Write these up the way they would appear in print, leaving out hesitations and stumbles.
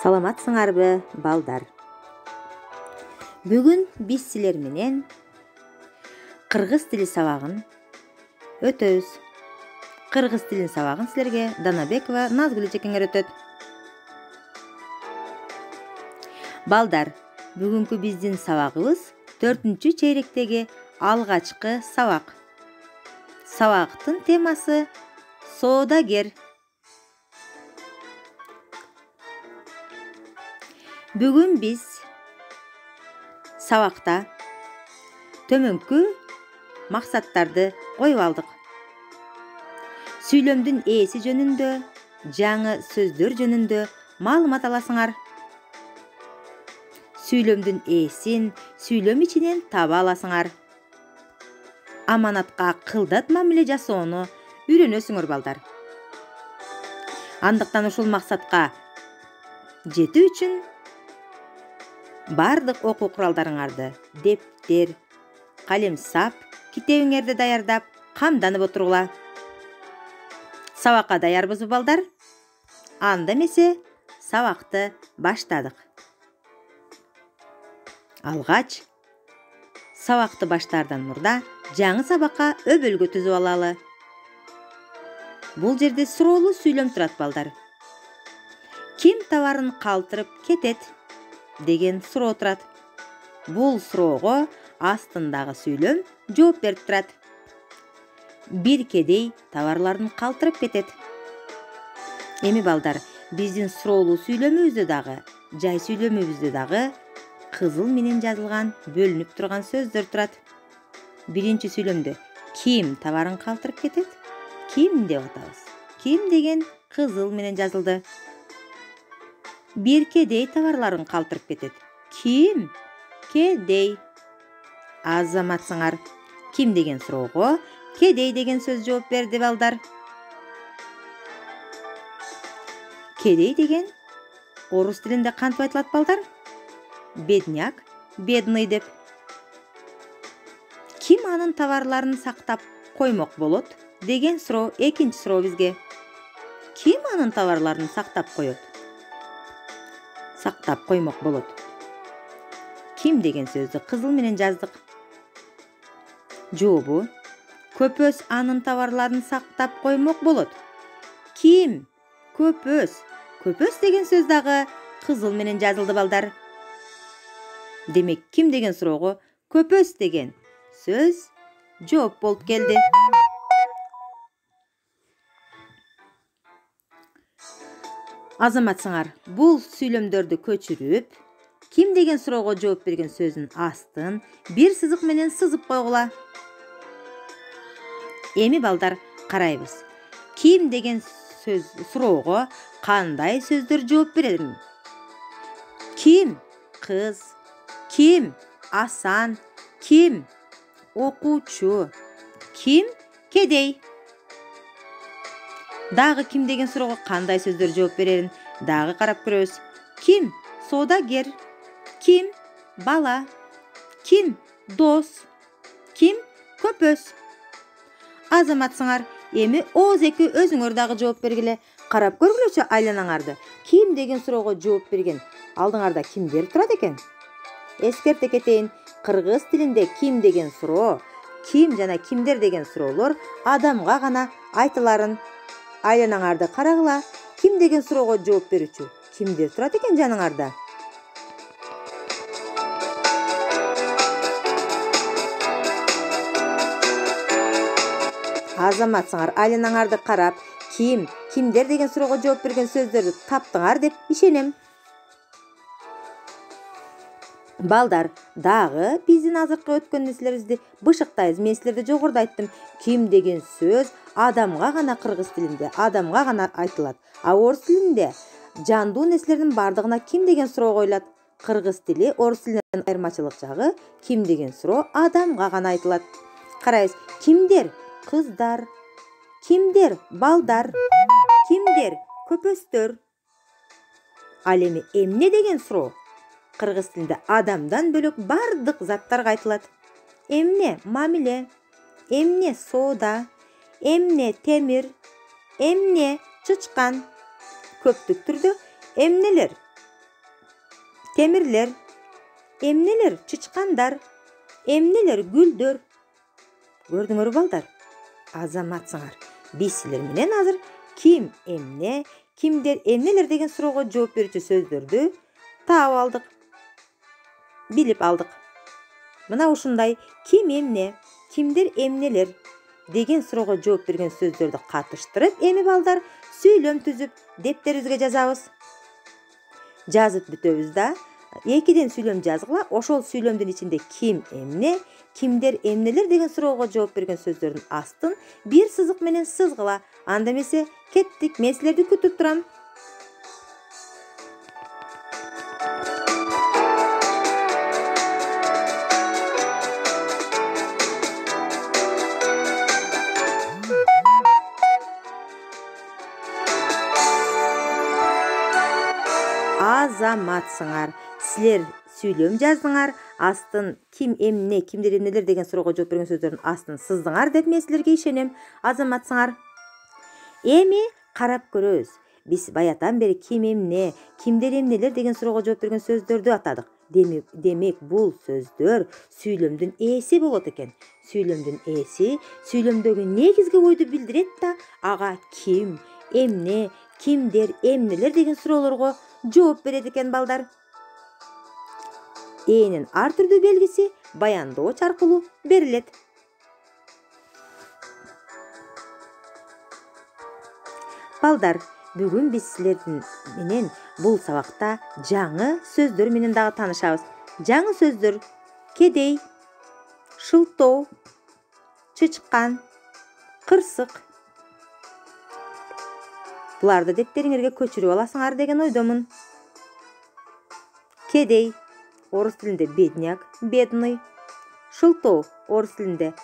Саламатсыңарбы, балдар? Бүгүн биз силер менен кыргыз тили сабагын өтөбүз. Кыргыз тилин сабагын силерге Данабекова Назгүл эжекең өтөт. Балдар, бүгүнкү биздин сабагыбыз 4-чү чейректеги алгачкы сабак. Сабактын темасы соодагер. Бүгүн биз сабакта төмөнкү максаттарды коюп алдык. Сүйлөмдүн ээси жөнүндө, жаңы сөздөр жөнүндө маалымат аласыңар. Сүйлөмдүн ээсин сүйлөм ичинен таба аласыңар. Аманатка кылдат мамиле жасоону үйрөнөсүңөр, балдар. Андыктан ушул максатка жетүү үчүн бардык окуу куралдарыңарды, дептер, калемсап, китебиңерди даярдап, камданып отургула. Сабакка даярбызбы, балдар? Анда эмесе сабакты баштадык. Алгач, сабакты баштаардан мурда жаңы сабакка өбөлгө түзүп алалы. Бул жерде суроолуу сүйлөм турат, балдар. Ким товарын калтырып кетет деген суроо турат. Бул суроого астындагы сүйлөм жооп берип турат. Бир кедей товарларын калтырып кетет. Эми, балдар, биздин суроолуу сүйлөмүбүздө дагы, жай сүйлөмүбүздө дагы кызыл менен жазылган бөлүнүп турган сөздөр турат. Биринчи сүйлөмдө ким товарын калтырып кетет? Ким деп атабыз. Ким деген кызыл менен жазылды. Бир кедей товарларын калтырып кетет. Ким? Кедей. Азаматсыңар. Ким деген суроого кедей деген сөз жооп берди, балдар. Кедей деген орус тилинде кантип айтылат, балдар? Бедняк, бедный деп. Ким анын товарларын сактап коймок болот деген суроо экинчи суроо бизге. Ким анын товарларын сактап коет? Сактап коймок болот. Ким деген сөздү кызыл менен жаздык. Жообу: көпөс анын товарларын сактап коймок болот. Ким? Көпөс. Көпөс деген сөз дагы кызыл менен жазылды, балдар. Демек, ким деген суроого көпөс деген сөз жооп болуп келди. Азаматсыңар, бул сүйлөмдөрдү көчүрүп, ким деген суроого жооп берген сөздүн астын бир сызык менен сызып койгула. Эми, балдар, карайбыз. Ким деген суроого кандай сөздөр жооп берерин? Ким? Кыз. Ким? Асан. Ким? Окуучу. Ким? Кедей. Дагы ким деген суроого кандай сөздөр жооп берерин дагы карап көрөбүз. Ким? Соодагер. Ким? Бала. Ким? Дос. Ким? Көпөс. Азаматсыңар, эми ооз эки өзүңөр дагы жооп бергиле. Карап көргүлөчү айланаңарды. Ким деген суроого жооп берген алдыңарда кимдер турат экен? Эскерте кетейин, кыргыз тилинде ким деген суроо, ким жана кимдер деген суроолор адамга гана айтыларын. Айланаңарды карагыла. Ким деген суроого жооп берүүчү кимдер турат экен жаныңарда? Азаматсыңар, айланаңарды карап, ким, кимдер деген суроого жооп берген сөздөрдү таптыңар деп ишенем. Балдар, дагы биздин азыркы өткөн нерселерибизди бышыктайбыз. Мен силерге жогоруда айттым, ким деген сөз адамга гана кыргыз тилинде, адамга гана айтылат. А орус тилинде жандуу нерселердин бардыгына ким деген суроо коюлат. Кыргыз тили орус тилинен айырмачылык жагы, ким деген суроо адамга гана айтылат. Карайбыз. Кимдер? Кыздар. Кимдер? Балдар. Кимдер? Көпөстөр. Ал эми эмне деген суроо? Кыргыз тилинде адамдан бөлөк бардык заттарга айтылат. Эмне? Мамиле. Эмне? Соода. Эмне? Темир. Эмне? Чычкан. Көптүк түрдө эмнелер Темирлер, эмнелер чычкандар, эмнелер гүлдөр. Көрдүңөр балдар? Азаматсыңар. Биз силер менен азыр ким эмне, кимдер эмнелер деген суроого жооп берүүчү сөздөрдү таап алдык, билип алдык. Мына ушундай ким эмне, кимдер эмнелер деген суроого жооп берген сөздөрдү катыштырып, эми балдар сүйлөм түзүп дептерибизге жазабыз. Жазып бүтөбүз да, 2ден сүйлөм жазгыла, ошол сүйлөмдүн ичинде ким эмне, кимдер эмнелер деген суроого жооп берген сөздөрдүн астын бир сызык менен сызгыла. Анда эмесе кеттик, мен силерди күтүп турам. Азаматсыңар. Силер сүйлөм жаздыңар, астын ким эмне, кимдер эмнелер деген суроого жооп берген сөздөрдүн астын сыздыңар деп мен силерге ишенем. Азаматсыңар. Эми карап көрөбүз. Биз баятан бери ким эмне, кимдер эмнелер деген суроого жооп берген сөздөрдү атадык. Демек бул сөздөр сүйлөмдүн ээси болот экен. Сүйлөмдүн ээси сүйлөмдөгү негизги ойду билдирет да, ага ким, эмне, кимдер, эмнелер деген суроолорго жооп берет экен балдар. Энин ар түрдүү белгиси баяндооч аркылуу берилет. Балдар, бүгүн биз силердин менен бул сабакта жаңы сөздөр менен дагы таанышабыз. Жаңы сөздөр: кедей, шылтоо, чычкан, кырсык. Буларды дептериңерге көчүрүп аласыңар деген ойдомун. Кедей, орус тилинде бедняк, бедный. Шылтоо, орус тилинде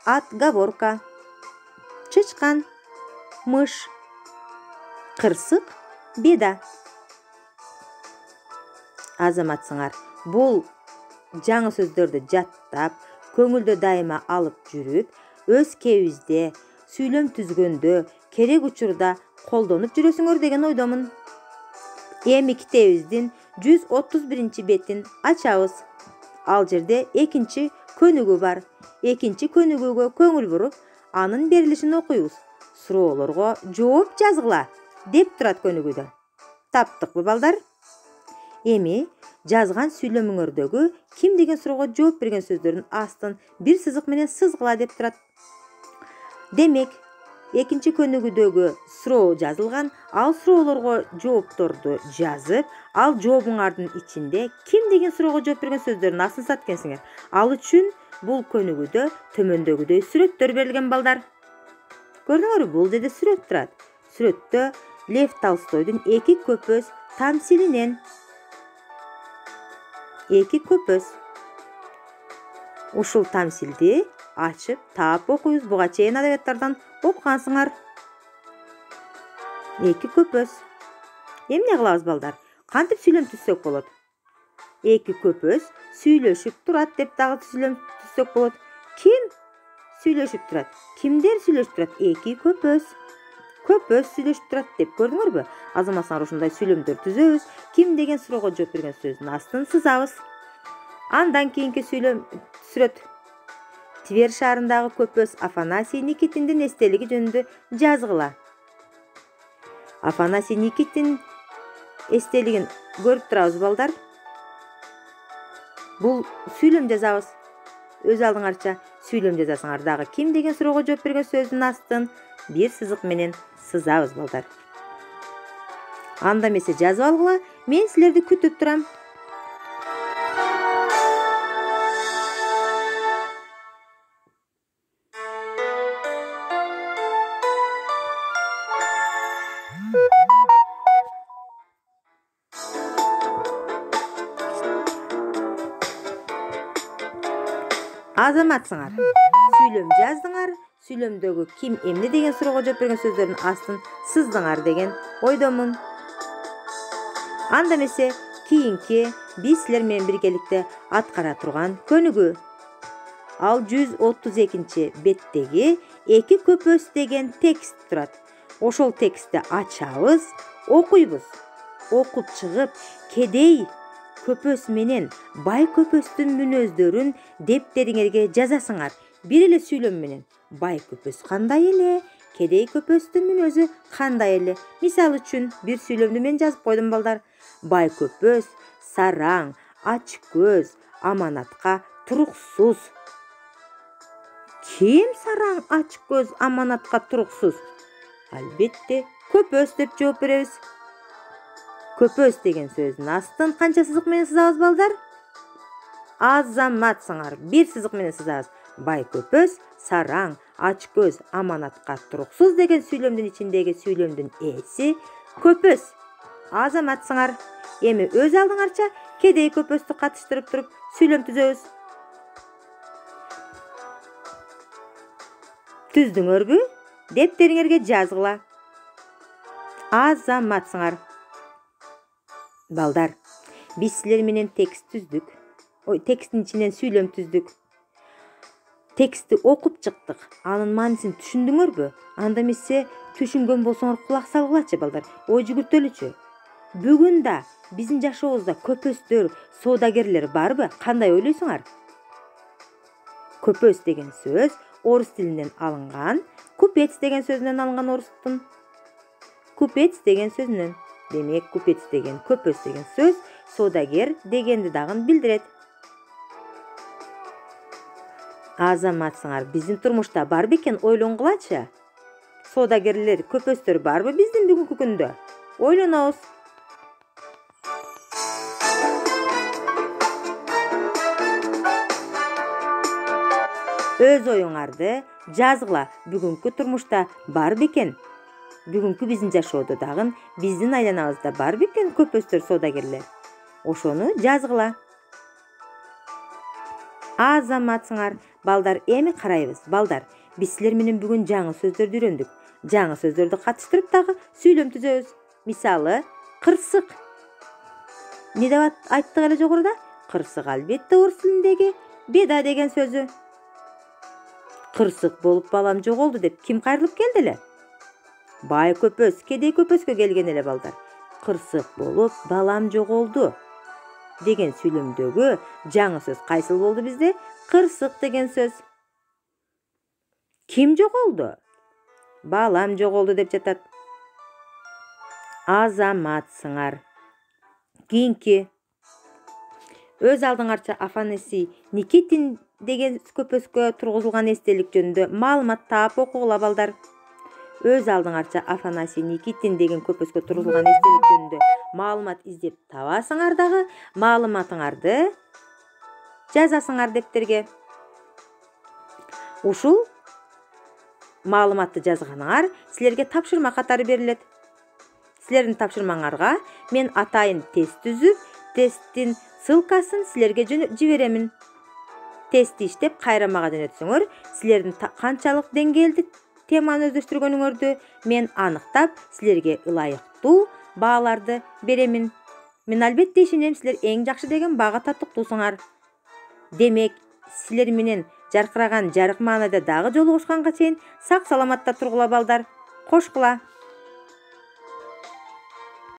отговорка. Чычкан, мышь. Кырсык, беда. Азаматсыңар, бул жаңы сөздөрдү жаттап, көңүлдө дайыма алып жүрүп, өз кебизде, сүйлөм түзгөндө, керек учурда колдонуп жүрөсүңөр деген ойдомун. Эми китебиздин 131 бетин ачабыз. Ал жерде экинчи көнүгүү бар. Экинчи көнүгүүгө көңүл буруп, анын берилишин окуйбуз. Суроолорго жооп жазгыла деп турат көнүгүүдө. Таптыкпы балдар? Эми жазган сүйлөмүңөрдөгү ким деген суроого жооп берген сөздөрдүн астын бир сызык менен сызгыла деп турат. Демек, экинчи көнүгүүдөгү суроо жазылган, ал суроолорго жоопторду жазып, ал жообуңардын ичинде ким деген суроого жооп берген сөздөрдүн астын сызат экенсиңер. Ал үчүн бул көнүгүүдө төмөндөгүдөй сүрөттөр берилген балдар. Көрдүңөрбү, бул жерде сүрөт турат. Сүрөттө Лев Толстойдун эки көпөс тамсилинен. Эки көпөс. Ушул тамсилди ачып, таап окуйбуз. Буга чейин адабияттардан окугансыңар. Эки көпөс. Эмне кылабыз балдар? Кантип сүйлөм түзсөк болот? Эки көпөс сүйлөшүп турат деп дагы сүйлөм түзсөк болот. Ким сүйлөшүп турат? Кимдер сүйлөшүп турат? Эки көпөс. Көпөс сүйлөшүп турат деп көрдүңөрбү? Азаматсыңар, ушундай сүйлөмдөр түзөбүз. Ким деген суроого жооп берген сөздүн астын сызабыз. Андан кийинки сүрөт. Тверь шаарындагы көпөс Афанасий Никитиндин эстелиги жөнүндө жазгыла. Афанасий Никитин эстелигин көрүп турабыз балдар. Бул сүйлөм жазабыз. Өз алдыңарча сүйлөм жазасыңар дагы. Ким деген суроого жооп берген сөздүн астын бир сызык менен сызабыз балдар. Анда эмесе жазып алгыла, мен силерди күтүп турам. Азаматсыңар, сүйлөм жаздыңар, сүйлөмдөгү ким эмне деген суроого жооп берген сөздөрдүн астын сыздыңар деген ойдомун. Анда эмесе кийинки биз силер менен биргеликте аткара турган көнүгүү. Ал 132 беттеги эки көпөс деген текст турат. Ошол текстти ачабыз, окуйбуз. Окуп чыгып, кедей көпөс менен бай көпөстүн мүнөздөрүн дептериңерге жазасыңар. Бир эле сүйлөм менен бай көпөс кандай эле, кедей көпөстүн мүнөзү кандай эле. Мисал үчүн бир сүйлөмдү мен жазып койдум балдар. Бай көпөс сараң, ач көз, аманатка туруксуз. Ким сараң, ач көз, аманатка туруксуз? Албетте, көпөс деп жооп беребиз. Көпөс деген сөздүн астын канча сызык менен сызабыз балдар? Азаматсыңар. Бир сызык менен сызабыз. Бай көпөс сараң, ач көз, аманатка туруксуз деген сүйлөмдүн ичиндеги сүйлөмдүн ээси көпөс. Азаматсыңар. Эми өз алдыңарча кедей көпөстү катыштырып туруп сүйлөм түзөбүз. Түздүңөрбү? Дептериңерге жазгыла. Азаматсыңар. Балдар, биз силер менен текст түздүк. Тексттин ичинен сүйлөм түздүк. Текстти окуп чыктык. Анын маанисин түшүндүңөрбү? Анда эмесе түшүнгөн болсоңор кулак салгылачы балдар. Ой жүгүртөлүчү. Бүгүн да биздин жашообузда көпөстөр, соодагерлер барбы? Кандай ойлойсуңар? Көпөс деген сөз орус тилинен алынган, купец деген сөзүнөн алынган орустун. Купец деген сөзүнөн. Демек, купец деген, көпөс деген сөз соодагер дегенди дагы билдирет. Азаматсыңар, биздин турмушта бар бекен, ойлонгулачы. Соодагерлер, көпөстөр барбы биздин бүгүнкү күндө? Ойлонобуз. Өз оюңарды жазгыла. Бүгүнкү турмушта бар бекен? Бүгүнкү биздин жашоодо дагы биздин айланабызда бар бекен көпөстөр, соодагерлер? Ошону жазгыла. Азаматсыңар. Балдар, эми карайбыз. Балдар, биз силер менен бүгүн жаңы сөздөрдү үйрөндүк. Жаңы сөздөрдү катыштырып дагы сүйлөм түзөбүз. Мисалы, кырсык. Не деп айттык эле жогоруда? Кырсык албетте орус тилиндеги беда деген сөзү. Кырсык болуп балам жоголду деп ким кайрылып келди эле? Бай көпөс, кедей көпөскө келген эле балдар. Кырсык болуп балам жоголду деген сүйлөмдөгү жаңы сөз кайсыл болду бизде? Кырсык деген сөз. Ким жоголду? Балам жоголду деп жатат. Азаматсыңар. Кийинки. Өз алдыңарча Афанасий Никитин деген көпөскө тургузулган эстелик жөнүндө маалымат таап окугула балдар. Өз алдыңарча Афанасий Никитин деген көпөскө тургузулган эстелик жөнүндө маалымат издеп табасыңар дагы, маалыматыңарды жазасыңар дептерге. Ушул маалыматты жазганыңар силерге тапшырма катары берилет. Силердин тапшырмаңарга мен атайын тест түзүп, тесттин ссылкасын силерге жиберемин. Тестти иштеп кайра мага жөнөтсөңөр, силердин канчалык деңгээлди теманы өздөштүргөнүңөрдү мен аныктап, силерге ылайыктуу бааларды беремин. Мен албетте ишенем, силер эң жакшы деген баага татыктуусуңар. Демек, силер менен жаркыраган жарык маанайда дагы жолугушканга чейин сак саламатта тургула балдар. Кошкула.